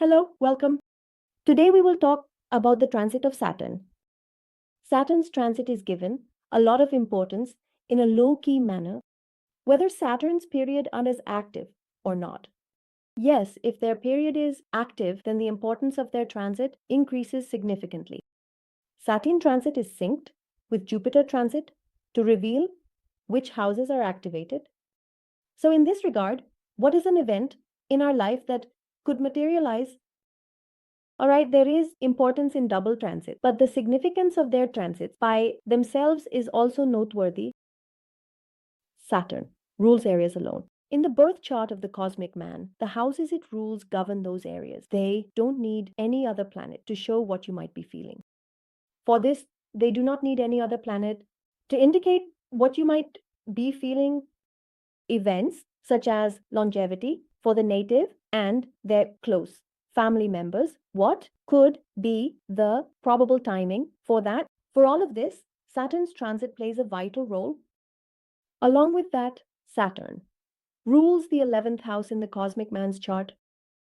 Hello, welcome. Today we will talk about the transit of Saturn. Saturn's transit is given a lot of importance in a low key manner, whether Saturn's period is active or not. Yes, if their period is active, then the importance of their transit increases significantly. Saturn transit is synced with Jupiter transit to reveal which houses are activated. So, in this regard, what is an event in our life that could materialize? All right, there is importance in double transit, but the significance of their transits by themselves is also noteworthy. Saturn rules areas alone. In the birth chart of the cosmic man, the houses it rules govern those areas. They don't need any other planet to show what you might be feeling. For this, they do not need any other planet to indicate what you might be feeling. Events such as longevity for the native and their close family members. What could be the probable timing for that? For all of this, Saturn's transit plays a vital role. Along with that, Saturn rules the 11th house in the cosmic man's chart.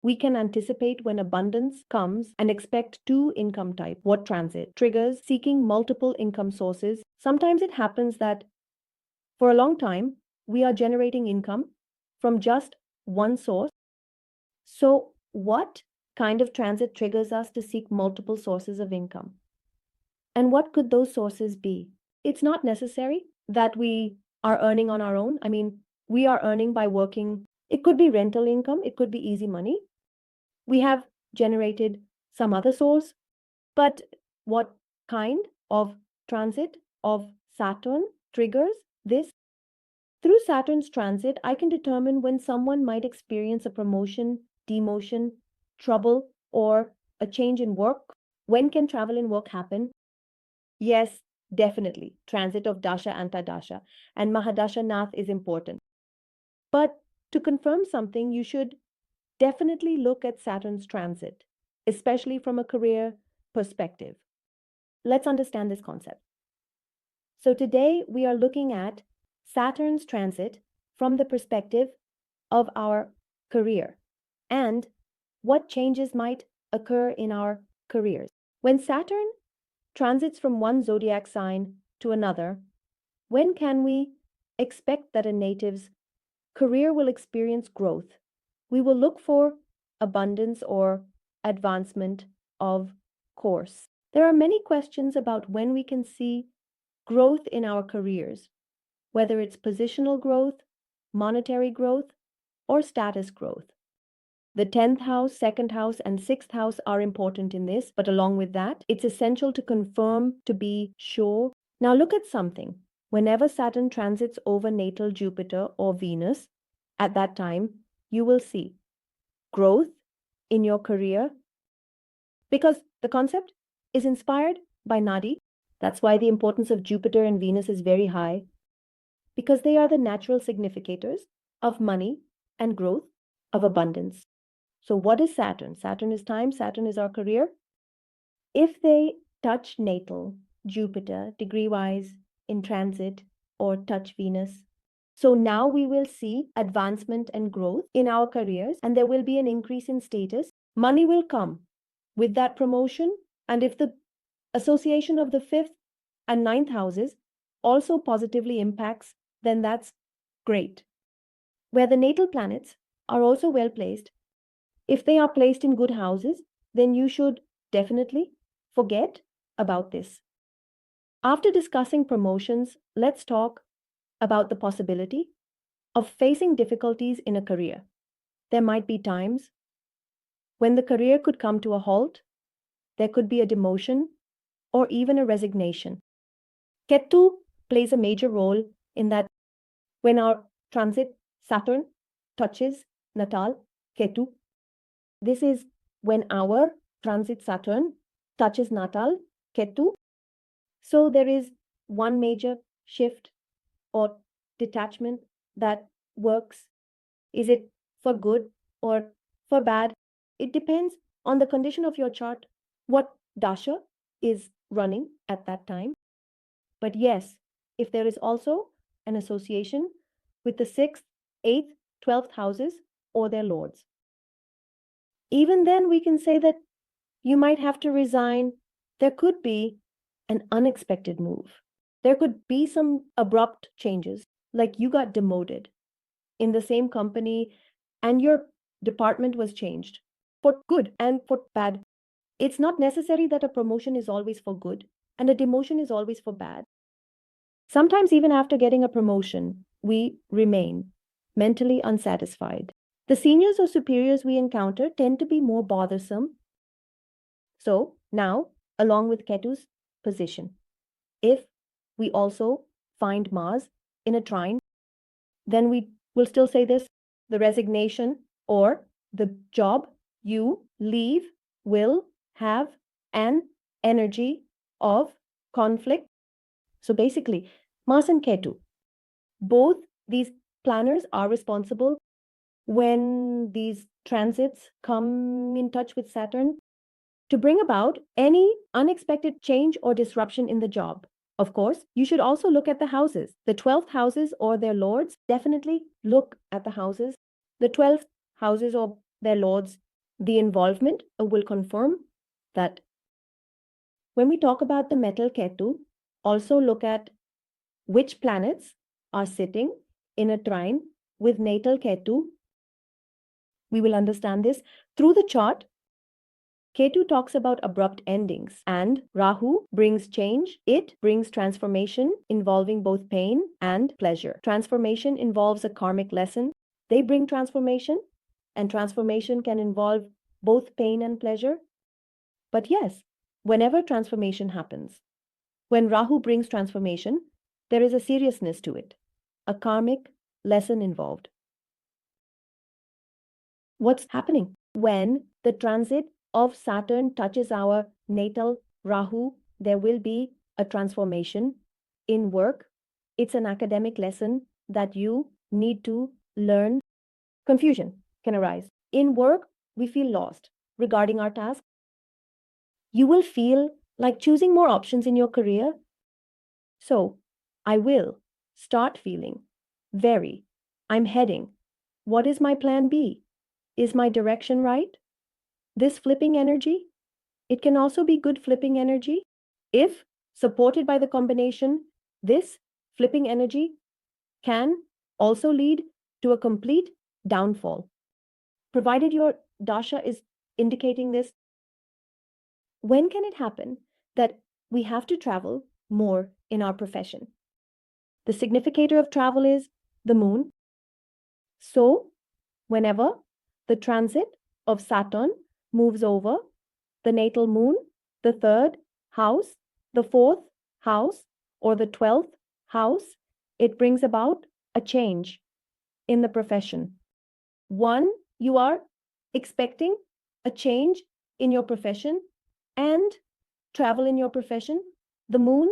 We can anticipate when abundance comes and expect two income type. What transit triggers seeking multiple income sources? Sometimes it happens that for a long time, we are generating income from just one source. So, what kind of transit triggers us to seek multiple sources of income? And what could those sources be? It's not necessary that we are earning on our own. I mean, we are earning by working. It could be rental income, it could be easy money. We have generated some other source, but what kind of transit of Saturn triggers this? Through Saturn's transit, I can determine when someone might experience a promotion, demotion, trouble, or a change in work. When can travel in work happen? Yes, definitely. Transit of Dasha Antardasha and Mahadasha Nath is important. But to confirm something, you should definitely look at Saturn's transit, especially from a career perspective. Let's understand this concept. So today we are looking at Saturn's transit from the perspective of our career and what changes might occur in our careers. When Saturn transits from one zodiac sign to another, when can we expect that a native's career will experience growth? We will look for abundance or advancement of course. There are many questions about when we can see growth in our careers, whether it's positional growth, monetary growth, or status growth. The 10th house, 2nd house, and 6th house are important in this, but along with that, it's essential to confirm to be sure. Now look at something. Whenever Saturn transits over natal Jupiter or Venus, at that time, you will see growth in your career because the concept is inspired by Nadi. That's why the importance of Jupiter and Venus is very high, because they are the natural significators of money and growth, of abundance. So, what is Saturn? Saturn is time, Saturn is our career. If they touch natal Jupiter degree wise in transit or touch Venus, so now we will see advancement and growth in our careers, and there will be an increase in status. Money will come with that promotion, and if the association of the 5th and 9th houses also positively impacts, then that's great. Where the natal planets are also well placed, if they are placed in good houses, then you should definitely forget about this. After discussing promotions, let's talk about the possibility of facing difficulties in a career. There might be times when the career could come to a halt, there could be a demotion, or even a resignation. Ketu plays a major role in that when our transit Saturn touches Natal Ketu. This is when our transit Saturn touches Natal Ketu. So there is one major shift or detachment that works. Is it for good or for bad? It depends on the condition of your chart, what dasha is running at that time. But yes, if there is also an association with the 6th, 8th, 12th houses or their lords. Even then, we can say that you might have to resign. There could be an unexpected move. There could be some abrupt changes, like you got demoted in the same company and your department was changed for good and for bad. It's not necessary that a promotion is always for good and a demotion is always for bad. Sometimes, even after getting a promotion, we remain mentally unsatisfied. The seniors or superiors we encounter tend to be more bothersome. So, now, along with Ketu's position, if we also find Mars in a trine, then we will still say this: the resignation or the job you leave will have an energy of conflict. So basically, Mars and Ketu, both these planners are responsible when these transits come in touch with Saturn to bring about any unexpected change or disruption in the job. Of course, you should also look at the houses. The 12th houses or their lords, definitely look at the houses. The 12th houses or their lords, the involvement will confirm that. When we talk about the metal Ketu, also look at which planets are sitting in a trine with natal Ketu. We will understand this through the chart. Ketu talks about abrupt endings, and Rahu brings change. It brings transformation involving both pain and pleasure. Transformation involves a karmic lesson. They bring transformation, and transformation can involve both pain and pleasure. But yes, whenever transformation happens, when Rahu brings transformation, there is a seriousness to it, a karmic lesson involved. What's happening? When the transit of Saturn touches our natal Rahu, there will be a transformation in work. It's an academic lesson that you need to learn. Confusion can arise. In work, we feel lost regarding our task. You will feel like choosing more options in your career. So, I will start feeling very, I'm heading. What is my plan B? Is my direction right? This flipping energy, it can also be good flipping energy. If supported by the combination, this flipping energy can also lead to a complete downfall. Provided your dasha is indicating this, when can it happen that we have to travel more in our profession? The significator of travel is the moon. So, whenever the transit of Saturn moves over the natal moon, the third house, the fourth house, or the 12th house, it brings about a change in the profession. One, you are expecting a change in your profession and travel in your profession. The moon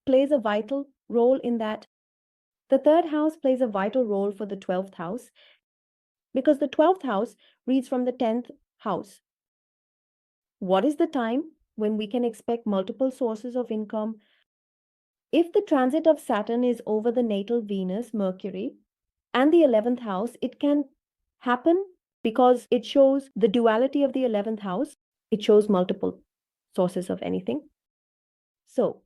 plays a vital role in that. The third house plays a vital role for the 12th house because the 12th house reads from the 10th house. What is the time when we can expect multiple sources of income? If the transit of Saturn is over the natal Venus, Mercury, and the 11th house, it can happen because it shows the duality of the 11th house. It shows multiple sources of anything. So,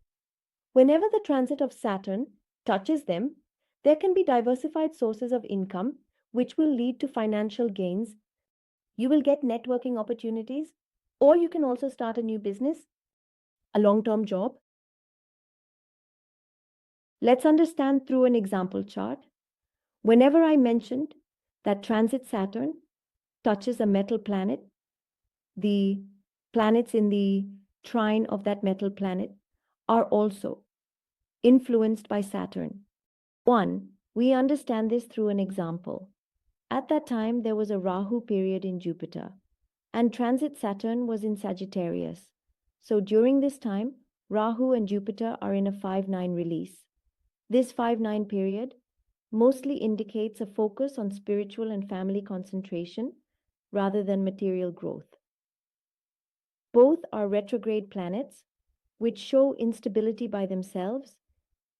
whenever the transit of Saturn touches them, there can be diversified sources of income which will lead to financial gains. You will get networking opportunities, or you can also start a new business, a long-term job. Let's understand through an example chart. Whenever I mentioned that transit Saturn touches a metal planet, the planets in the trine of that metal planet are also influenced by Saturn. One, we understand this through an example. At that time, there was a Rahu period in Jupiter, and transit Saturn was in Sagittarius. So during this time, Rahu and Jupiter are in a 5-9 release. This 5-9 period mostly indicates a focus on spiritual and family concentration rather than material growth. Both are retrograde planets, which show instability by themselves,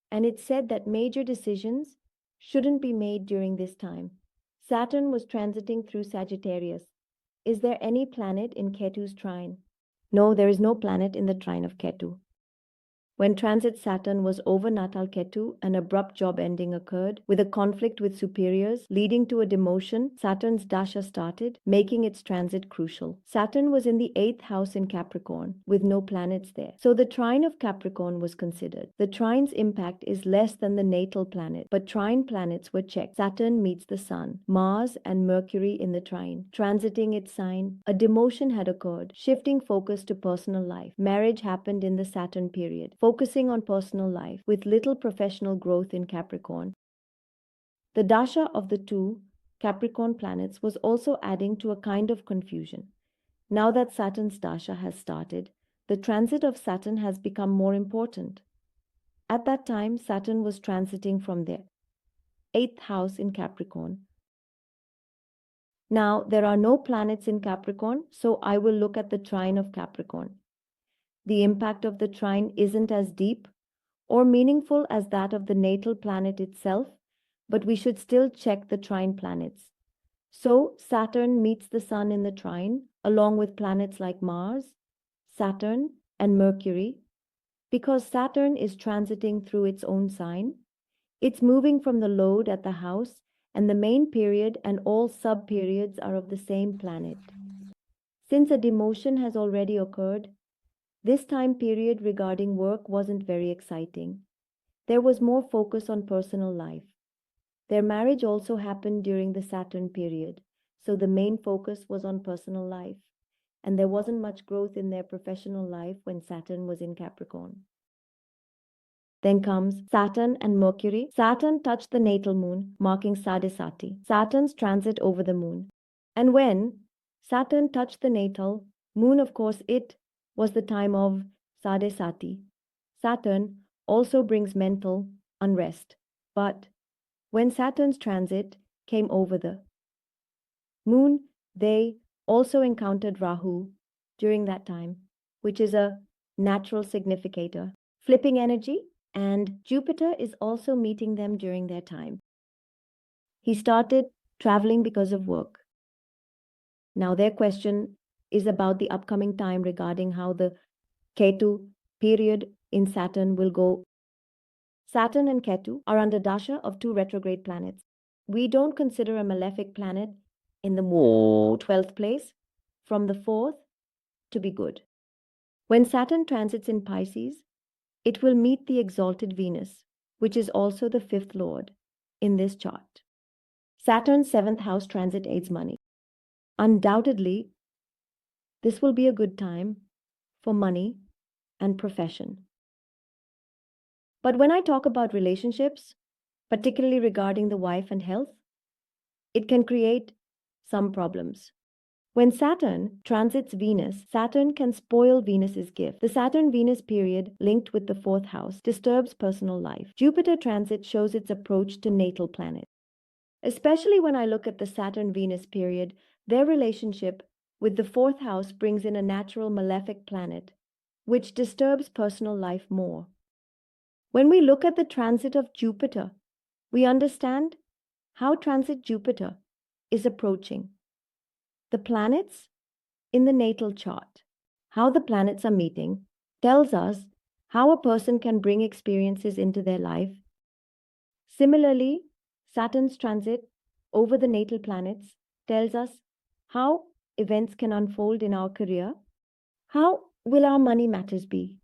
and it's said that major decisions shouldn't be made during this time. Saturn was transiting through Sagittarius. Is there any planet in Ketu's trine? No, there is no planet in the trine of Ketu. When transit Saturn was over Natal Ketu, an abrupt job ending occurred, with a conflict with superiors, leading to a demotion. Saturn's dasha started, making its transit crucial. Saturn was in the 8th house in Capricorn, with no planets there. So the trine of Capricorn was considered. The trine's impact is less than the natal planet, but trine planets were checked. Saturn meets the Sun, Mars and Mercury in the trine, transiting its sign. A demotion had occurred, shifting focus to personal life. Marriage happened in the Saturn period, focusing on personal life, with little professional growth in Capricorn. The dasha of the two Capricorn planets was also adding to a kind of confusion. Now that Saturn's dasha has started, the transit of Saturn has become more important. At that time, Saturn was transiting from their 8th house in Capricorn. Now, there are no planets in Capricorn, so I will look at the trine of Capricorn. The impact of the trine isn't as deep or meaningful as that of the natal planet itself, but we should still check the trine planets. So, Saturn meets the Sun in the trine, along with planets like Mars, Saturn, and Mercury. Because Saturn is transiting through its own sign, it's moving from the lode at the house, and the main period and all sub-periods are of the same planet. Since a demotion has already occurred, this time period regarding work wasn't very exciting. There was more focus on personal life. Their marriage also happened during the Saturn period, so the main focus was on personal life, and there wasn't much growth in their professional life when Saturn was in Capricorn. Then comes Saturn and Mercury. Saturn touched the natal moon, marking Sadesati, Saturn's transit over the moon. And when Saturn touched the natal moon, of course, it was the time of Sadesati. Saturn also brings mental unrest. But when Saturn's transit came over the moon, they also encountered Rahu during that time, which is a natural significator, flipping energy, and Jupiter is also meeting them during their time. He started traveling because of work. Now, their question is about the upcoming time regarding how the Ketu period in Saturn will go. Saturn and Ketu are under dasha of two retrograde planets. We don't consider a malefic planet in the 12th place from the 4th to be good. When Saturn transits in Pisces, it will meet the exalted Venus, which is also the 5th lord in this chart. Saturn's 7th house transit aids money. Undoubtedly, this will be a good time for money and profession. But when I talk about relationships, particularly regarding the wife and health, it can create some problems. When Saturn transits Venus, Saturn can spoil Venus's gift. The Saturn-Venus period, linked with the 4th house, disturbs personal life. Jupiter transit shows its approach to natal planets. Especially when I look at the Saturn-Venus period, their relationship with the 4th house brings in a natural malefic planet, which disturbs personal life more. When we look at the transit of Jupiter, we understand how transit Jupiter is approaching the planets in the natal chart. How the planets are meeting tells us how a person can bring experiences into their life. Similarly, Saturn's transit over the natal planets tells us how events can unfold in our career. How will our money matters be?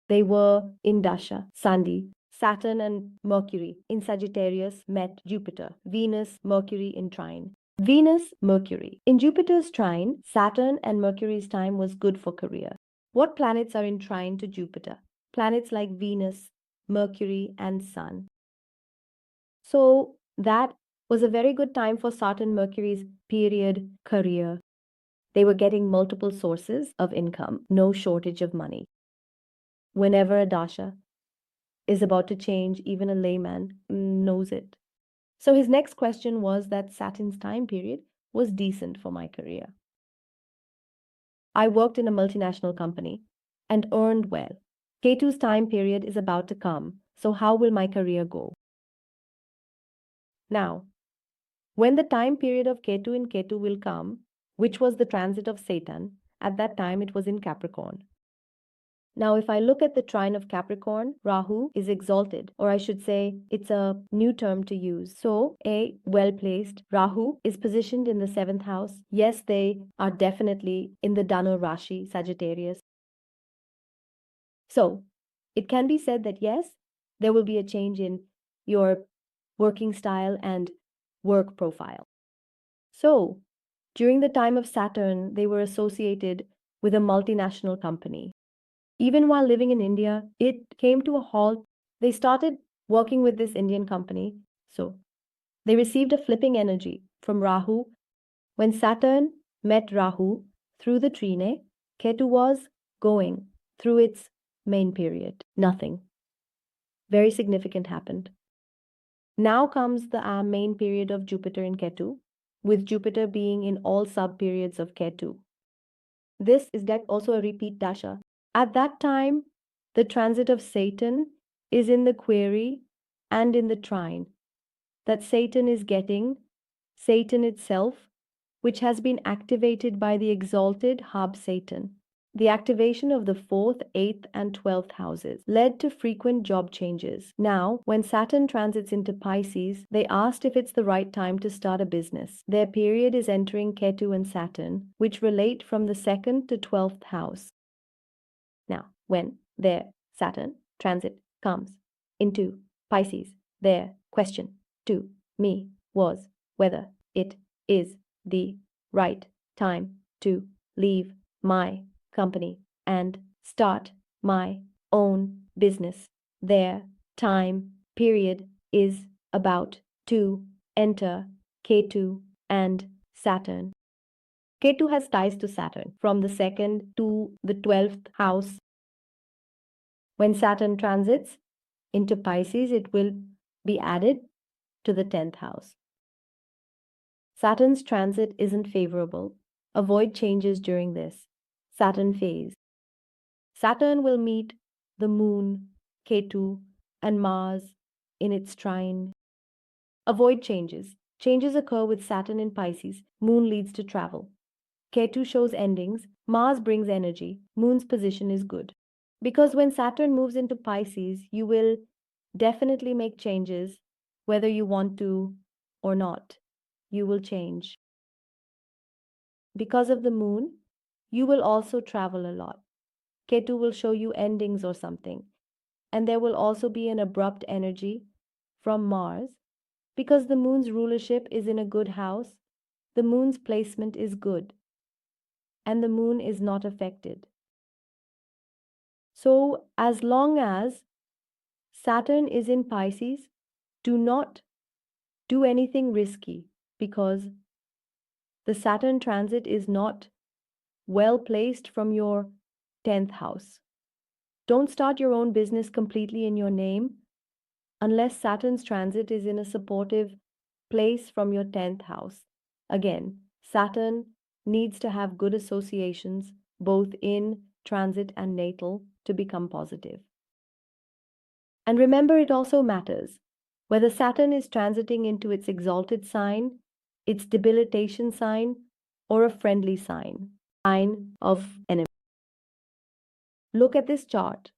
They were in Dasha, Sandhi. Saturn and Mercury in Sagittarius met Jupiter, Venus, Mercury in trine. Venus, Mercury. In Jupiter's trine, Saturn and Mercury's time was good for career. What planets are in trine to Jupiter? Planets like Venus, Mercury, and Sun. So that was a very good time for Saturn Mercury's period career. They were getting multiple sources of income, no shortage of money. Whenever a dasha is about to change, even a layman knows it. So his next question was that Saturn's time period was decent for my career. I worked in a multinational company and earned well. Ketu's time period is about to come, so how will my career go? Now, When the time period of Ketu in Ketu will come, which was the transit of Saturn, at that time it was in Capricorn. Now, if I look at the trine of Capricorn, Rahu is exalted, or I should say it's a new term to use. So, a well placed Rahu is positioned in the seventh house. Yes, they are definitely in the Danu Rashi, Sagittarius. So, it can be said that yes, there will be a change in your working style and work profile. So, during the time of Saturn, they were associated with a multinational company. Even while living in India, it came to a halt. They started working with this Indian company. So they received a flipping energy from Rahu. When Saturn met Rahu through the trine, Ketu was going through its main period. Nothing very significant happened. Now comes the main period of Jupiter in Ketu, with Jupiter being in all sub periods of Ketu. This is also a repeat dasha. At that time, the transit of Saturn is in the query and in the trine that Saturn is getting, Saturn itself, which has been activated by the exalted hub Saturn. The activation of the 4th, 8th, and 12th houses led to frequent job changes. Now, when Saturn transits into Pisces, they asked if it's the right time to start a business. Their period is entering Ketu and Saturn, which relate from the 2nd to 12th house. Now, when their Saturn transit comes into Pisces, their question to me was whether it is the right time to leave my company and start my own business. Their time period is about to enter Ketu and Saturn. Ketu has ties to Saturn from the 2nd to the 12th house. When Saturn transits into Pisces, it will be added to the 10th house. Saturn's transit isn't favorable. Avoid changes during this Saturn phase. Saturn will meet the Moon, Ketu, and Mars in its trine. Avoid changes. Changes occur with Saturn in Pisces. Moon leads to travel. Ketu shows endings. Mars brings energy. Moon's position is good. Because when Saturn moves into Pisces, you will definitely make changes, whether you want to or not. You will change. Because of the moon, you will also travel a lot. Ketu will show you endings or something. And there will also be an abrupt energy from Mars. Because the moon's rulership is in a good house, the moon's placement is good. And the moon is not affected. So, as long as Saturn is in Pisces, do not do anything risky because the Saturn transit is not well placed from your 10th house. Don't start your own business completely in your name unless Saturn's transit is in a supportive place from your 10th house. Again, Saturn needs to have good associations both in transit and natal to become positive. And remember, it also matters whether Saturn is transiting into its exalted sign, its debilitation sign, or a friendly sign of enemy. Look at this chart.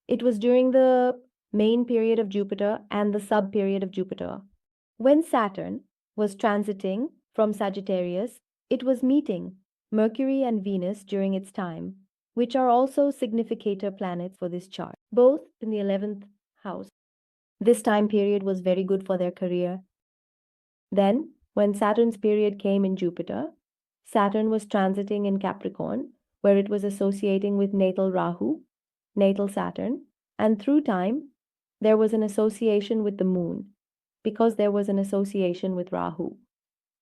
It was during the main period of Jupiter and the sub period of Jupiter. When Saturn was transiting from Sagittarius, it was meeting Mercury and Venus during its time, which are also significator planets for this chart, both in the 11th house. This time period was very good for their career. Then, when Saturn's period came in Jupiter, Saturn was transiting in Capricorn, where it was associating with natal Rahu, natal Saturn, and through time, there was an association with the moon, because there was an association with Rahu,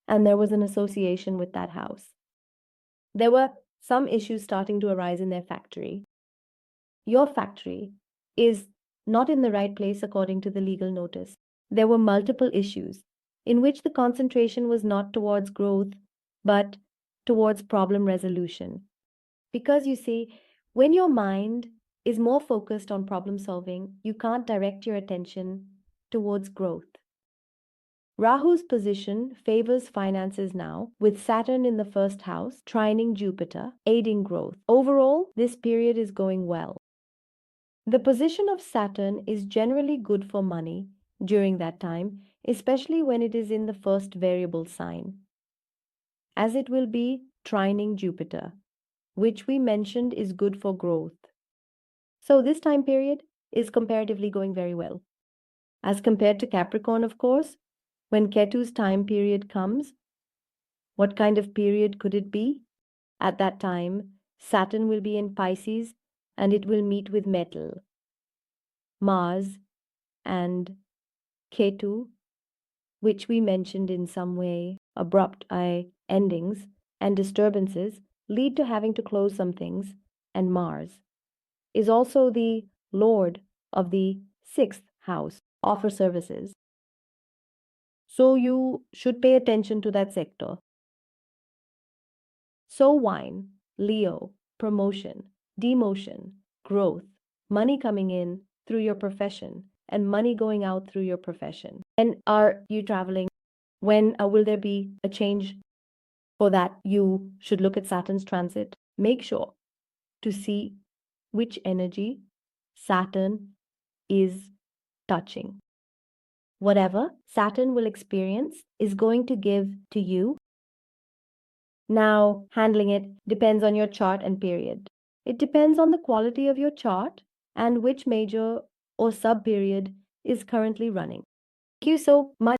and there was an association with that house. There were some issues starting to arise in their factory. Your factory is not in the right place according to the legal notice. There were multiple issues in which the concentration was not towards growth, but towards problem resolution. Because you see, when your mind is more focused on problem solving, you can't direct your attention towards growth. Rahu's position favors finances now, with Saturn in the first house, trining Jupiter, aiding growth. Overall, this period is going well. The position of Saturn is generally good for money during that time, especially when it is in the first variable sign, as it will be trining Jupiter, which we mentioned is good for growth. So this time period is comparatively going very well. As compared to Capricorn, of course, when Ketu's time period comes, what kind of period could it be? At that time, Saturn will be in Pisces and it will meet with metal. Mars and Ketu, which we mentioned in some way, abrupt endings and disturbances lead to having to close some things, and Mars is also the lord of the sixth house, offer services. So you should pay attention to that sector. So wine, Leo, promotion, demotion, growth, money coming in through your profession and money going out through your profession. When are you traveling? When will there be a change? For that, you should look at Saturn's transit. Make sure to see which energy Saturn is touching. Whatever Saturn will experience is going to give to you. Now, handling it depends on your chart and period. It depends on the quality of your chart and which major or sub period is currently running. Thank you so much.